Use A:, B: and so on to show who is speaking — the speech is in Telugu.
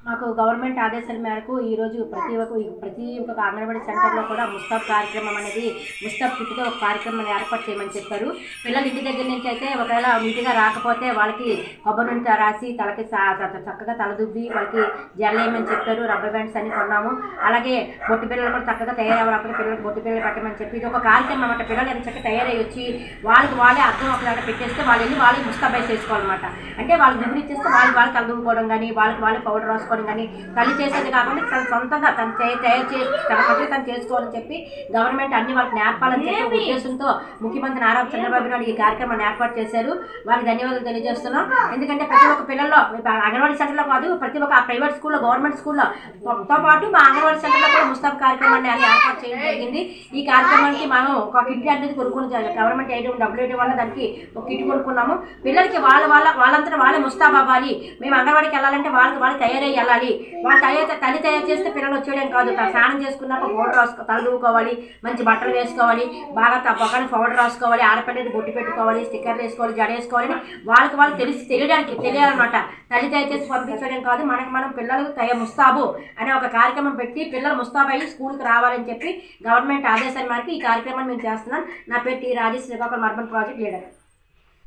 A: మాకు గవర్నమెంట్ ఆదేశాల మేరకు ఈరోజు ప్రతి ఒక్క అంగన్వాడీ సెంటర్లో కూడా ముస్తాబ్ కార్యక్రమం అనేది ముస్తాబ్ కిట్తో ఒక కార్యక్రమాన్ని ఏర్పాటు చేయమని చెప్పారు. పిల్లలు ఇంటి దగ్గర నుంచి అయితే ఒకవేళ నీటిగా రాకపోతే వాళ్ళకి కొబ్బరి నూనె రాసి తలకి చక్కగా తలదువ్వి వాళ్ళకి జల్లేయమని చెప్పారు. రబ్బర్ బ్యాండ్స్ అన్ని కొన్నాము. అలాగే బొట్టు పిల్లలు కూడా చక్కగా తయారవ్వకపోతే పిల్లలకు బొట్టు పిల్లలు పెట్టమని చెప్పి ఇది ఒక కార్యక్రమం అన్నమాట. పిల్లలు ఎంత చక్కగా తయారై వచ్చి వాళ్ళే అర్థం ఒకలాగా పెట్టేస్తే వాళ్ళు వెళ్ళి వాళ్ళకి ముస్తాబ్ వేసేసుకోవాలన్నమాట. అంటే వాళ్ళు దిగులు ఇచ్చేస్తే వాళ్ళు తలదువ్వుకోవడం కానీ వాళ్ళకి పౌడర్ రాసుకోవడం కానీ తల్లి చేసేది కాకుండా తన సొంతంగా తను తయారు చేసి తన మధ్య తను చేసుకోవాలని చెప్పి గవర్నమెంట్ అన్ని వాళ్ళకి నేర్పాలని చెప్పి ఉద్దేశంతో ముఖ్యమంత్రి నారా చంద్రబాబు నాయుడు ఈ కార్యక్రమాన్ని ఏర్పాటు చేశారు. వారికి ధన్యవాదాలు తెలియజేస్తున్నాం. ఎందుకంటే ప్రతి ఒక్క పిల్లల్లో అంగన్వాడీ సెంటర్లో కాదు, ప్రతి ఒక్క ప్రైవేట్ స్కూల్లో గవర్నమెంట్ స్కూల్లో తో పాటు మా అంగన్వాడీ సెంటర్లో కూడా ముస్తాబ్ కార్యక్రమాన్ని ఏర్పాటు చేయడం జరిగింది. ఈ కార్యక్రమానికి మనం ఒక కిట్ అనేది కొనుక్కుని గవర్నమెంట్ డబ్బులు వేయడం వల్ల దానికి ఒక కిట్ కొనుక్కున్నాము. పిల్లలకి వాళ్ళంతా వాళ్ళే ముస్తాబ్ అవ్వాలి. మేము అంగన్వాడికి వెళ్ళాలంటే వాళ్ళకి తయారై వెళ్ళాలి. వాళ్ళు తల్లి తయారు చేస్తే పిల్లలు వచ్చేయడం కాదు. స్నానం చేసుకున్నాక పౌడర్ తల దూకోవాలి, మంచి బట్టలు వేసుకోవాలి, బాగా తప్పకుండా పౌడర్ రాసుకోవాలి, ఆడపిల్లది బొట్టు పెట్టుకోవాలి, స్టిక్కర్లు వేసుకోవాలి, జడ వేసుకోవాలి. వాళ్ళు తెలియాలన్నమాట. తల్లి తయారు చేసి పంపించడం కాదు, మనం పిల్లలకు ముస్తాబు అనే ఒక కార్యక్రమం పెట్టి పిల్లలు ముస్తాబు అయ్యి స్కూల్కి రావాలని చెప్పి గవర్నమెంట్ ఆదేశాల మేరకు ఈ కార్యక్రమాన్ని మేము చేస్తున్నాం. నా పేరు T Rajesh, Srikakulam urban project leader.